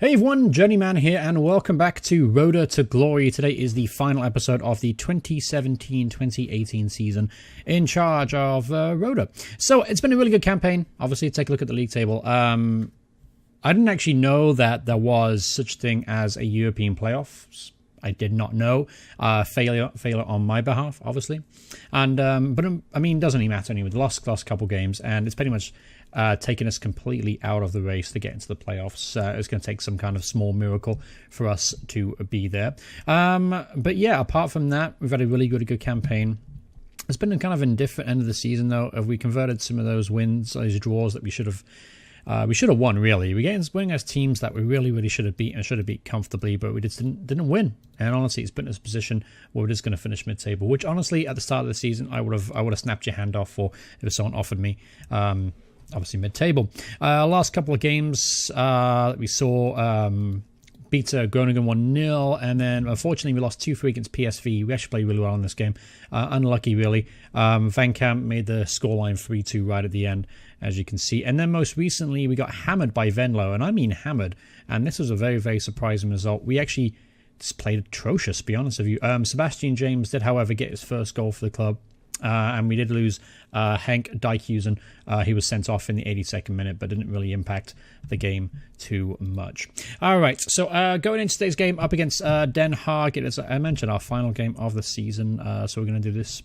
Hey everyone, Journeyman here, and welcome back to Roda to Glory. Today is the final episode of the 2017-2018 season in charge of Roda. So it's been a really good campaign. Obviously, take a look at the league table. I didn't actually know that there was such a thing as a European playoffs. I did not know. Failure on my behalf, obviously. And but I mean, it doesn't really matter anyway. We lost couple games, and it's pretty much taken us completely out of the race to get into the playoffs. It's going to take some kind of small miracle for us to be there. But yeah, apart from that, we've had a really good campaign. It's been a kind of indifferent end of the season, though. Have we converted some of those wins, those draws that we should have won, really. We're winning as teams that we really should have beat and should have beat comfortably, but we just didn't win. And honestly, it's put in a position where we're just going to finish mid-table, which honestly, at the start of the season, I would have snapped your hand off for if someone offered me. Obviously mid-table. Last couple of games that we saw, beat Groningen 1-0, and then unfortunately we lost 2-3 against PSV. We actually played really well in this game. Unlucky, really. Van Kamp made the scoreline 3-2 right at the end, as you can see. And then most recently we got hammered by Venlo, and I mean hammered. And this was a very surprising result. We actually just played atrocious, to be honest with you. Sebastian James did, however, get his first goal for the club. And we did lose Henk Dijkhuizen. He was sent off in the 82nd minute, but didn't really impact the game too much. All right, so going into today's game up against Den Haag, it is, I mentioned, our final game of the season. So we're going to do this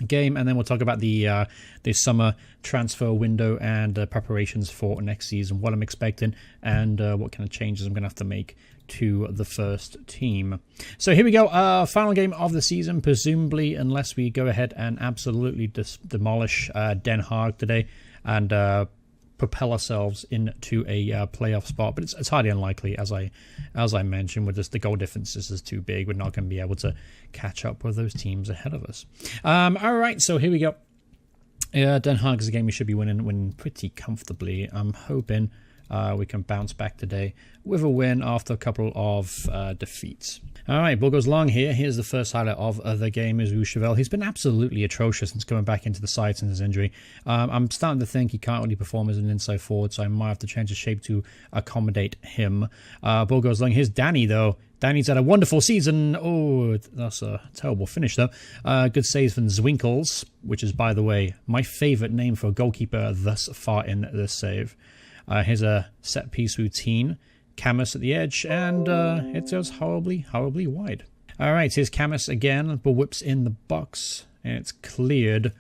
game, and then we'll talk about the summer transfer window and preparations for next season, what I'm expecting, and what kind of changes I'm going to have to make to the first team. So here we go, final game of the season, presumably, unless we go ahead and absolutely demolish Den Haag today and propel ourselves into a playoff spot. But it's highly unlikely, as I mentioned, with just the goal differences is too big. We're not going to be able to catch up with those teams ahead of us. All right, so here we go. Den Haag is a game we should be winning pretty comfortably. I'm hoping we can bounce back today with a win after a couple of defeats. All right, ball goes long here. Here's the first highlight of the game is Roosevelt. He's been absolutely atrocious since coming back into the side since his injury. I'm starting to think he can't really perform as an inside forward, so I might have to change his shape to accommodate him. Ball goes long. Here's Danny, though. Danny's had a wonderful season. Oh, that's a terrible finish, though. Good saves from Zwinkels, which is, by the way, my favourite name for a goalkeeper thus far in this save. Here's a set-piece routine. Camus at the edge, and it goes horribly wide. All right, here's Camus again. Ball whips in the box, and it's cleared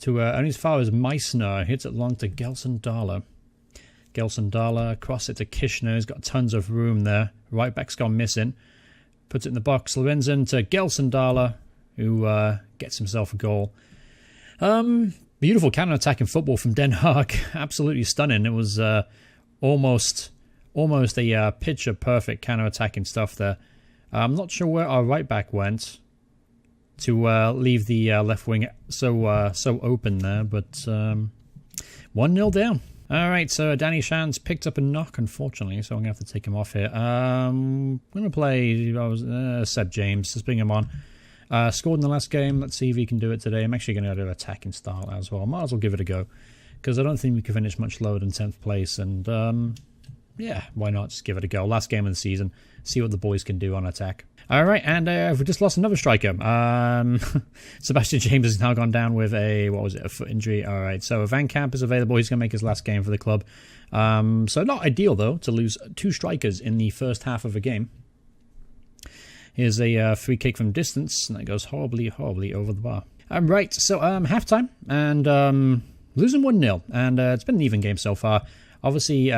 to only as far as Meissner. Hits it long to Gelsendala. Gelsendala, cross it to Kishner. He's got tons of room there. Right back's gone missing. Puts it in the box. Lorenzen to Gelsendala, who gets himself a goal. Beautiful counter-attacking football from Den Haag. Absolutely stunning. It was almost a picture-perfect counter-attacking stuff there. I'm not sure where our right-back went to leave the left wing so open there, but 1-0 down. All right, so Danny Shan's picked up a knock, unfortunately, so I'm going to have to take him off here. I'm going to play Seb James. Let's bring him on. Scored in the last game. Let's see if he can do it today. I'm actually going to do attacking style as well. Might as well give it a go, because I don't think we can finish much lower than 10th place. And yeah, why not just give it a go? Last game of the season. See what the boys can do on attack. All right, and we just lost another striker. Sebastian James has now gone down with a foot injury. All right, so Van Kamp is available. He's going to make his last game for the club. So not ideal, though, to lose two strikers in the first half of a game. Here's a free kick from distance, and that goes horribly over the bar. Right, so halftime, and losing 1-0, and it's been an even game so far. Obviously,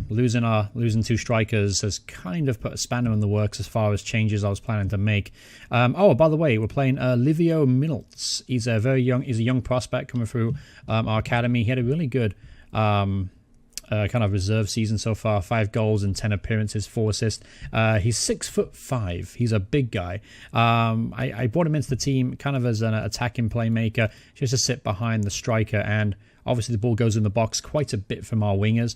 losing two strikers has kind of put a spanner in the works as far as changes I was planning to make. By the way, we're playing Livio Milts. He's a young prospect coming through our academy. He had a really good kind of reserve season so far. 5 goals and 10 appearances, 4 assists. He's 6'5". He's a big guy. I brought him into the team kind of as an attacking playmaker, just to sit behind the striker, and obviously the ball goes in the box quite a bit from our wingers.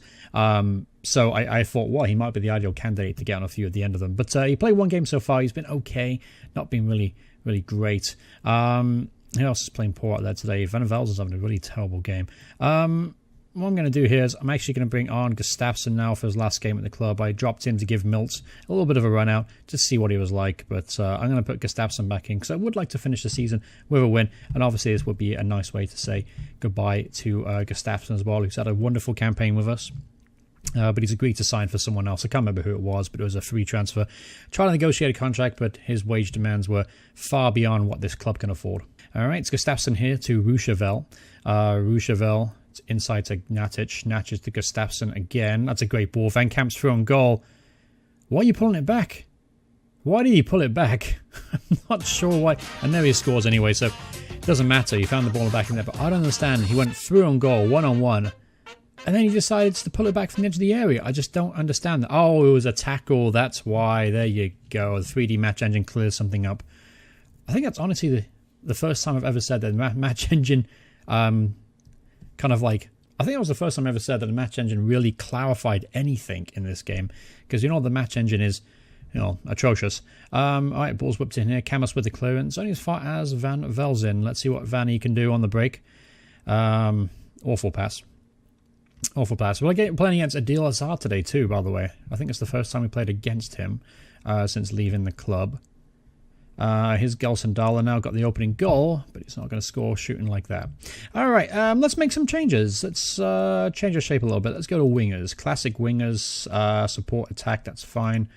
So I thought, well, he might be the ideal candidate to get on a few at the end of them. But he played 1 game so far. He's been okay, not been really great. Who else is playing poor out there today? Van Velzen's having a really terrible game. what I'm going to do here is I'm actually going to bring on Gustafsson now for his last game at the club. I dropped him to give Milt a little bit of a run out, just to see what he was like. But I'm going to put Gustafsson back in because I would like to finish the season with a win. And obviously this would be a nice way to say goodbye to Gustafsson as well, who's had a wonderful campaign with us. But he's agreed to sign for someone else. I can't remember who it was, but it was a free transfer. Tried to negotiate a contract, but his wage demands were far beyond what this club can afford. All right, it's Gustafsson here to Roosevelt. Roosevelt inside to Natic. Natic to Gustafsson again. That's a great ball. Van Kamp's through on goal. Why are you pulling it back? Why did he pull it back? I'm not sure why. And there he scores anyway, so it doesn't matter. He found the ball back in there, but I don't understand. He went through on goal, one-on-one. And then he decided to pull it back from the edge of the area. I just don't understand that. Oh, it was a tackle. That's why. There you go. The 3D match engine clears something up. I think that's honestly the first time I've ever said that match engine kind of like... I think that was the first time I ever said that the match engine really clarified anything in this game. Because you know the match engine is, you know, atrocious. All right, ball's whipped in here. Camus with the clearance. Only as far as Van Velzen. Let's see what Vanny can do on the break. Awful pass. Awful pass. We're playing against Adil Azar today too, by the way. I think it's the first time we played against him since leaving the club. Here's Gelson Dala now got the opening goal, but he's not going to score shooting like that. All right, let's make some changes. Let's change our shape a little bit. Let's go to wingers. Classic wingers, support attack, that's fine.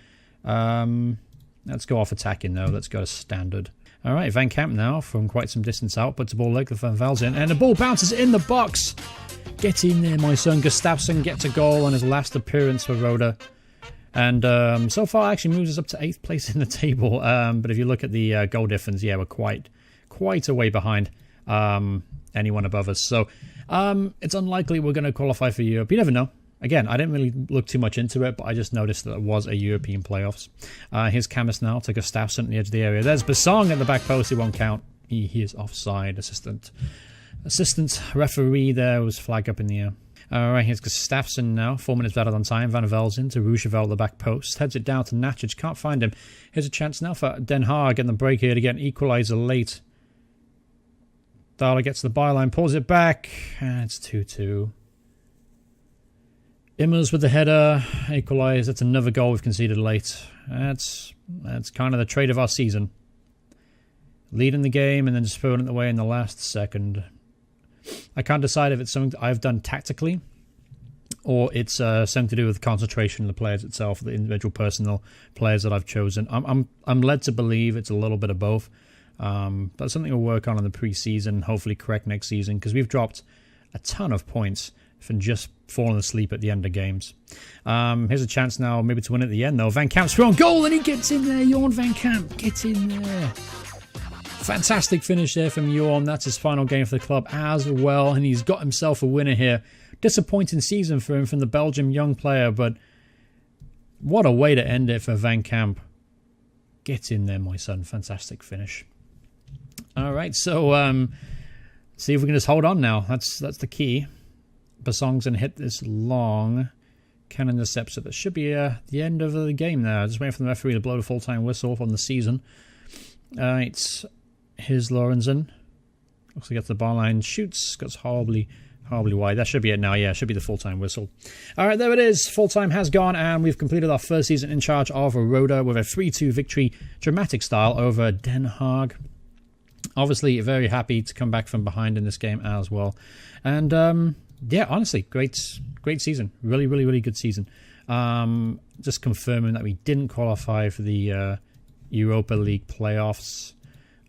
Let's go off attacking though. Let's go to standard. All right, Van Kamp now from quite some distance out. Puts the ball like the Van Velzen, and the ball bounces in the box. Get in there, my son. Gustafsson gets a goal on his last appearance for Roda. And so far actually moves us up to 8th place in the table. But if you look at the goal difference, yeah, we're quite a way behind anyone above us. So it's unlikely we're going to qualify for Europe. You never know. Again, I didn't really look too much into it, but I just noticed that it was a European playoffs. Here's Camus now to Gustafsson at the edge of the area. There's Basong at the back post. He won't count. He is offside. Assistant referee there was flag up in the air. Alright, here's Gustafsson now. 4 minutes better than time. Van Velzen to Roosevelt at the back post. Heads it down to Nacic. Can't find him. Here's a chance now for Den Haag getting the break here to get an equaliser late. Dala gets the byline, pulls it back, and it's 2-2. Immers with the header. Equalise. That's another goal we've conceded late. That's kind of the trade of our season. Leading the game and then just throwing it away in the last second. I can't decide if it's something I've done tactically or it's something to do with concentration of the players itself, the individual personal players that I've chosen. I'm led to believe it's a little bit of both. But something we'll work on in the pre-season, hopefully correct next season, because we've dropped a ton of points from just falling asleep at the end of games. Here's a chance now maybe to win at the end, though. Van Kamp's through on goal, and he gets in there. Jorn Van Kamp, get in there. Fantastic finish there from Jorn. That's his final game for the club as well, and he's got himself a winner here. Disappointing season for him from the Belgium young player, but what a way to end it for Van Kamp. Get in there, my son. Fantastic finish. All right, so see if we can just hold on now. That's the key. Basong's going to hit this long. Can intercepts it. That should be the end of the game there. Just waiting for the referee to blow the full-time whistle on the season. All right. Here's Lorenzen. Looks like he gets the byline. Shoots. Goes horribly wide. That should be it now. Yeah, it should be the full-time whistle. All right, there it is. Full-time has gone, and we've completed our first season in charge of Roda with a 3-2 victory, dramatic style, over Den Haag. Obviously, very happy to come back from behind in this game as well. And, yeah, honestly, great season. Really good season. Just confirming that we didn't qualify for the Europa League playoffs.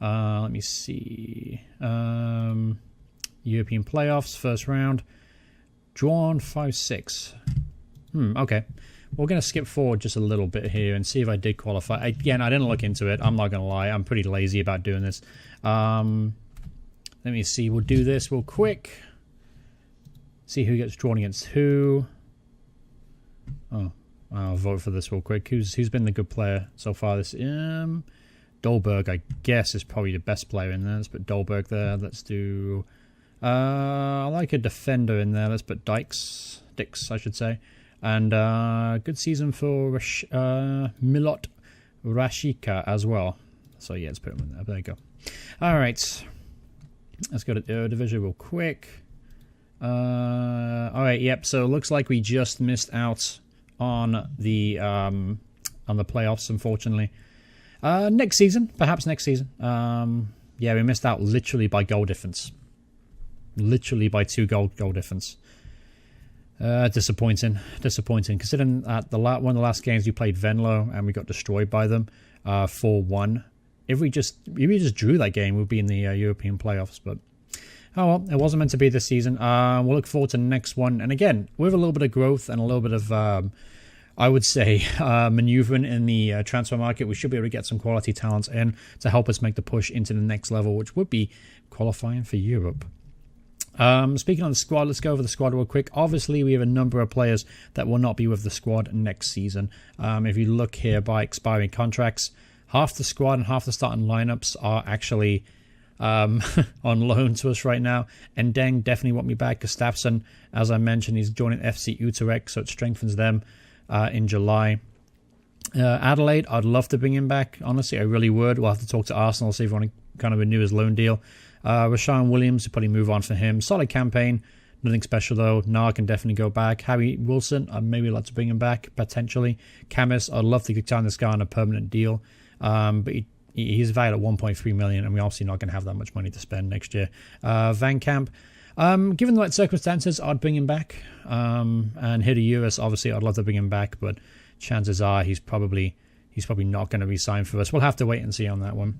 Let me see. European playoffs, first round. Drawn 5-6. Okay. We're going to skip forward just a little bit here and see if I did qualify. Again, I didn't look into it. I'm not going to lie. I'm pretty lazy about doing this. Let me see. We'll do this real quick. See who gets drawn against who. Oh, I'll vote for this real quick. Who's been the good player so far? This Dolberg, I guess, is probably the best player in there. Let's put Dolberg there. Let's do... I like a defender in there. Let's put Dix, I should say. And good season for Milot Rashika as well. So, yeah, let's put him in there. There you go. All right. Let's go to Eredivisie real quick. All right, yep. So it looks like we just missed out on the playoffs, unfortunately. Next season, perhaps next season. Yeah, we missed out literally by goal difference. Literally by 2 goal difference. Disappointing. Considering that one of the last games we played Venlo and we got destroyed by them 4-1. If we just drew that game, we'd be in the European playoffs. But oh well, it wasn't meant to be this season. We'll look forward to the next one. And again, with a little bit of growth and a little bit of, I would say, maneuvering in the transfer market, we should be able to get some quality talents in to help us make the push into the next level, which would be qualifying for Europe. Speaking on the squad, let's go over the squad real quick. Obviously, we have a number of players that will not be with the squad next season. If you look here by expiring contracts, half the squad and half the starting lineups are actually on loan to us right now. And Deng definitely want me back. Gustafsson, as I mentioned, he's joining FC Utrecht, so it strengthens them in July. Adelaide, I'd love to bring him back. Honestly, I really would. We'll have to talk to Arsenal, see if we want to kind of renew his loan deal. Rashawn Williams, probably move on for him. Solid campaign. Nothing special, though. Nah, can definitely go back. Harry Wilson, I'd maybe like to bring him back, potentially. Camis, I'd love to sign this guy on a permanent deal. But he's valued at 1.3 million, and we're obviously not going to have that much money to spend next year. Van Camp, given the right circumstances, I'd bring him back. And Hidde Uris, obviously, I'd love to bring him back, but chances are he's probably not going to re-sign for us. We'll have to wait and see on that one.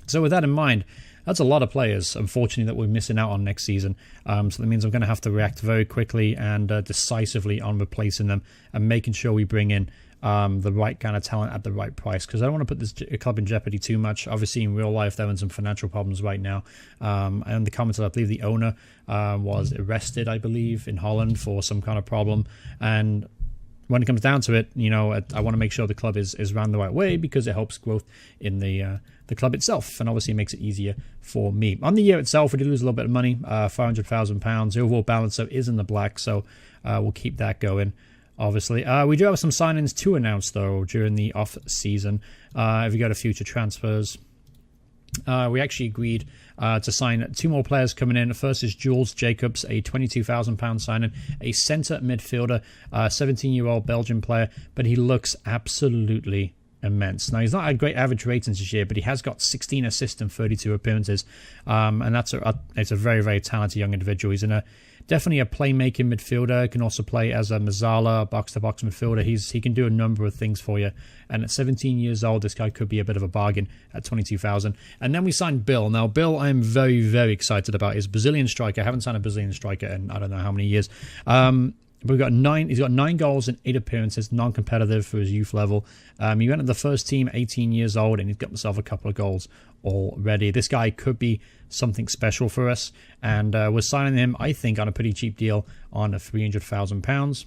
So with that in mind, that's a lot of players, unfortunately, that we're missing out on next season. So that means I'm going to have to react very quickly and decisively on replacing them and making sure we bring in the right kind of talent at the right price, because I don't want to put this club in jeopardy too much. Obviously, in real life, they're in some financial problems right now. And the comments, I believe the owner was arrested, I believe, in Holland for some kind of problem. And when it comes down to it, I want to make sure the club is run the right way, because it helps growth in the club itself, and obviously makes it easier for me. On the year itself, we did lose a little bit of money, £500,000. The overall balance is in the black, so we'll keep that going. Obviously, we do have some signings to announce though during the off season. If we go to future transfers, we actually agreed to sign 2 more players coming in. The first is Jules Jacobs, a £22,000 signing, a centre midfielder, 17-year-old Belgian player, but he looks absolutely immense. Now, he's not had great average ratings this year, but he has got 16 assists and 32 appearances, and it's a very, very talented young individual. He's definitely a playmaking midfielder. Can also play as a Mazzala, box-to-box midfielder. He can do a number of things for you. And at 17 years old, this guy could be a bit of a bargain at 22,000. And then we signed Bill. Now, Bill, I'm very, very excited about. He's a Brazilian striker. I haven't signed a Brazilian striker in I don't know how many years. But he's got 9 goals and 8 appearances, non-competitive for his youth level. He went to the first team, 18 years old, and he's got himself a couple of goals already. This guy could be something special for us, and we're signing him, I think, on a pretty cheap deal on £300,000.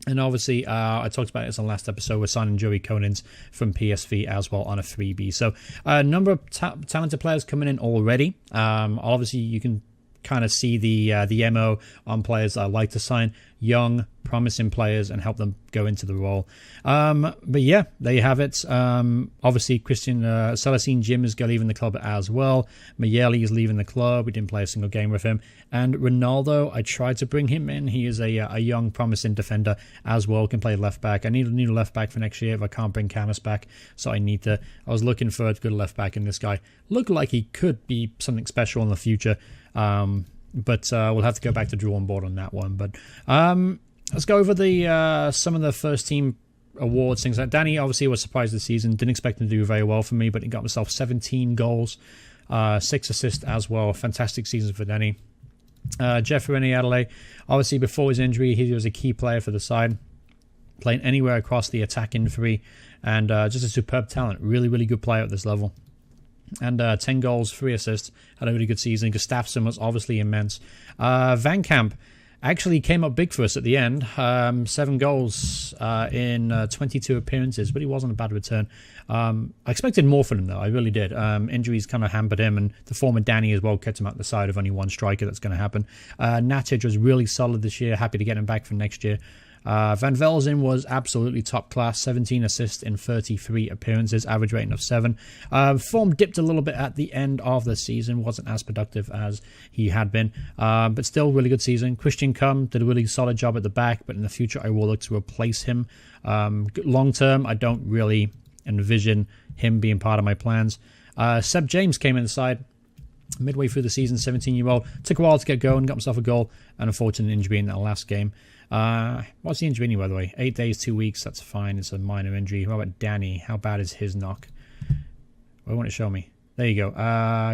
And obviously, I talked about this on the last episode, we're signing Joey Konins from PSV as well on a freebie. So a number of talented players coming in already. Obviously, you can kind of see the MO on players I like to sign, young, promising players, and help them go into the role. But yeah, there you have it. Obviously, Christian Celestine Jim is leaving the club as well. Mayeli is leaving the club. We didn't play a single game with him. And Ronaldo, I tried to bring him in. He is a young, promising defender as well. Can play left back. I need a left back for next year if I can't bring Camus back. So I was looking for a good left back, and this guy looked like he could be something special in the future. But we'll have to go back to drawing board on that one. But let's go over some of the first team awards, things like Danny. Obviously was surprised this season, didn't expect him to do very well for me, but he got himself 17 goals, 6 assists as well. Fantastic season for Danny. Jeff Rennie Adelaide, obviously before his injury, he was a key player for the side, playing anywhere across the attacking 3, and just a superb talent. Really, really good player at this level. And 10 goals, 3 assists. Had a really good season. Gustafsson was obviously immense. Van Camp actually came up big for us at the end. 7 goals in 22 appearances, but he wasn't a bad return. I expected more from him, though. I really did. Injuries kind of hampered him, and the former Danny as well kept him at the side of only one striker. That's going to happen. Natic was really solid this year. Happy to get him back for next year. Van Velzen was absolutely top class, 17 assists in 33 appearances, average rating of 7. Form dipped a little bit at the end of the season, wasn't as productive as he had been, but still really good season. Christian Cum did a really solid job at the back, but in the future I will look to replace him. Long term, I don't really envision him being part of my plans. Seb James came inside midway through the season, 17-year-old. Took a while to get going, got himself a goal, and unfortunate injury in that last game. What's the injury, by the way? 8 days, 2 weeks, that's fine. It's a minor injury. How about Danny? How bad is his knock? Why won't it show me? There you go.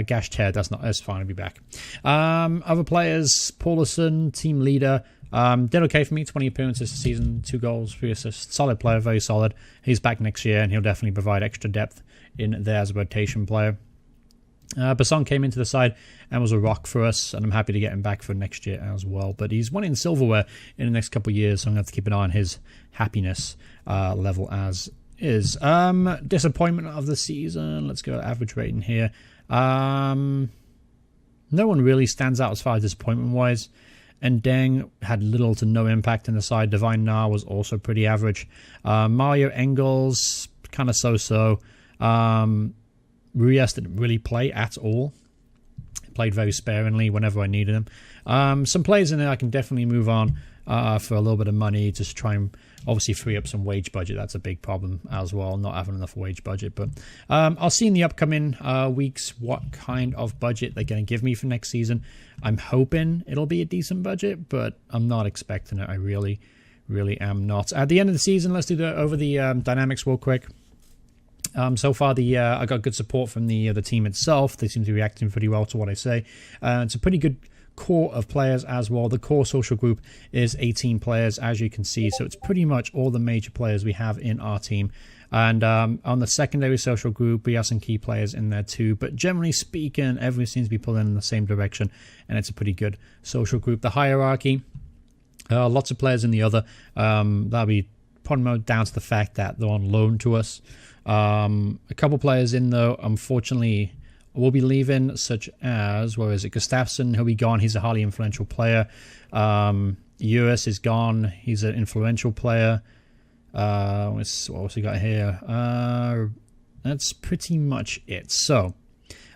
Gashed head. That's fine. I'll be back. Other players, Paulison, team leader. Did okay for me. 20 appearances this season, 2 goals, 3 assists. Solid player, very solid. He's back next year, and he'll definitely provide extra depth in there as a rotation player. Basson came into the side and was a rock for us, and I'm happy to get him back for next year as well. But he's winning silverware in the next couple of years, so I'm going to have to keep an eye on his happiness level as is. Disappointment of the season. Let's go average rating here. No one really stands out as far as disappointment-wise. And Deng had little to no impact in the side. Divine Na was also pretty average. Mario Engels, kind of so-so. Ruiz didn't really play at all. Played very sparingly whenever I needed him. Some players in there I can definitely move on for a little bit of money, just try and obviously free up some wage budget. That's a big problem as well, not having enough wage budget. But I'll see in the upcoming weeks what kind of budget they're going to give me for next season. I'm hoping it'll be a decent budget, but I'm not expecting it. I really am not. At the end of the season, let's do the dynamics real quick. So far, I got good support from the team itself. They seem to be reacting pretty well to what I say. It's a pretty good core of players as well. The core social group is 18 players, as you can see. So it's pretty much all the major players we have in our team. And on the secondary social group, we have some key players in there too. But generally speaking, everyone seems to be pulling in the same direction, and it's a pretty good social group. The hierarchy, lots of players in the other. That'll be probably down to the fact that they're on loan to us. A couple players in though, unfortunately, will be leaving, such as, where is it? Gustafsson, he'll be gone. He's a highly influential player. Uris is gone. He's an influential player. What else we got here? That's pretty much it. So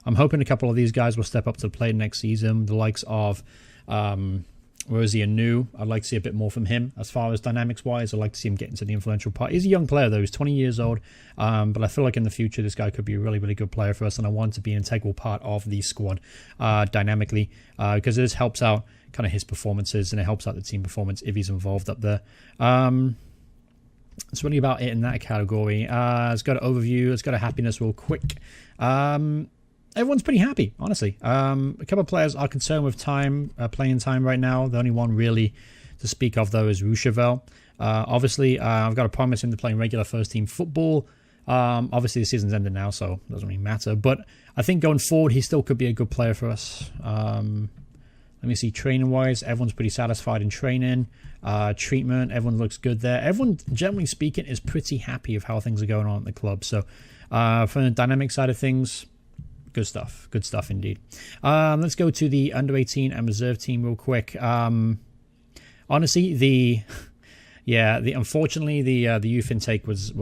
I'm hoping a couple of these guys will step up to the plate next season. The likes of where is he? Anu. I'd like to see a bit more from him as far as dynamics wise. I'd like to see him get into the influential part. He's a young player though. He's 20 years old. But I feel like in the future this guy could be a really good player for us, and I want to be an integral part of the squad dynamically, because this helps out kind of his performances, and it helps out the team performance if he's involved up there. That's really about it in that category. Let's go to overview. Let's go to happiness real quick. Everyone's pretty happy, honestly. A couple of players are concerned with playing time right now. The only one really to speak of, though, is Rochevelle. Obviously, I've got to promise him to play regular first-team football. Obviously, the season's ended now, so it doesn't really matter. But I think going forward, he still could be a good player for us. Let me see, training-wise, everyone's pretty satisfied in training. Treatment, everyone looks good there. Everyone, generally speaking, is pretty happy of how things are going on at the club. So from the dynamic side of things, good stuff. Good stuff indeed. Let's go to the under-18 and reserve team real quick. Honestly, unfortunately, the youth intake was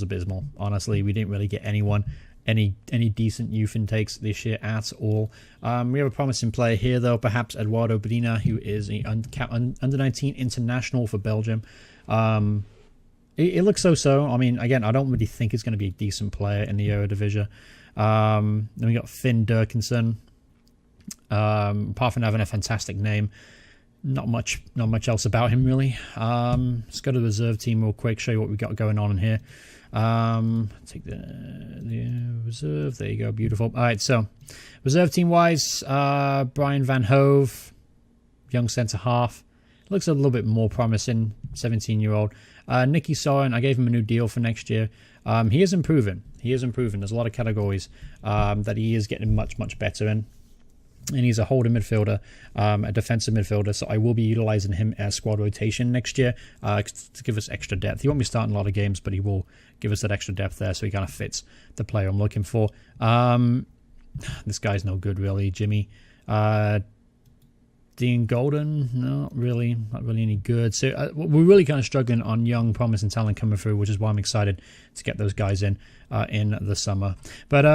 abysmal. Honestly, we didn't really get any decent youth intakes this year at all. We have a promising player here, though, perhaps Eduardo Bedina, who is a under-19 international for Belgium. It looks so-so. I mean, again, I don't really think he's going to be a decent player in the Eredivisie. Then we got Finn Durkinson. Apart from having a fantastic name, not much else about him, really. Let's go to the reserve team real quick, show you what we got going on in here. Take the reserve. There you go. Beautiful. All right, so reserve team wise, Brian Van Hove, young centre half, looks a little bit more promising. 17-year-old. Nicky Soren, I gave him a new deal for next year. He is improving. There's a lot of categories that he is getting much better in. And he's a holding midfielder, a defensive midfielder, so I will be utilising him as squad rotation next year to give us extra depth. He won't be starting a lot of games, but he will give us that extra depth there, so he kind of fits the player I'm looking for. This guy's no good, really, Jimmy. Dean Golden, not really any good. So we're really kind of struggling on young, promising talent coming through, which is why I'm excited to get those guys in the summer. But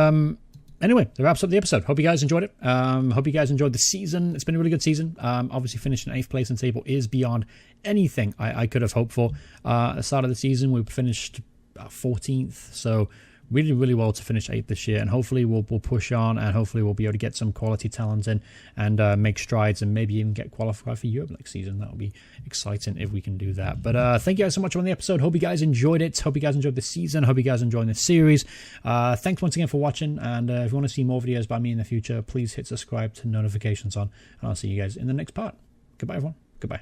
anyway, that wraps up the episode. Hope you guys enjoyed it. Hope you guys enjoyed the season. It's been a really good season. Obviously, finishing 8th place in the table is beyond anything I could have hoped for. At the start of the season, we finished 14th, so really well to finish 8th this year, and hopefully we'll push on, and hopefully we'll be able to get some quality talent in and make strides, and maybe even get qualified for Europe next season. That would be exciting if we can do that. But thank you guys so much for the episode. Hope you guys enjoyed it. Hope you guys enjoyed the season. Hope you guys enjoying the series. Thanks once again for watching, and if you want to see more videos by me in the future, please hit subscribe, turn notifications on, and I'll see you guys in the next part. Goodbye, everyone. Goodbye.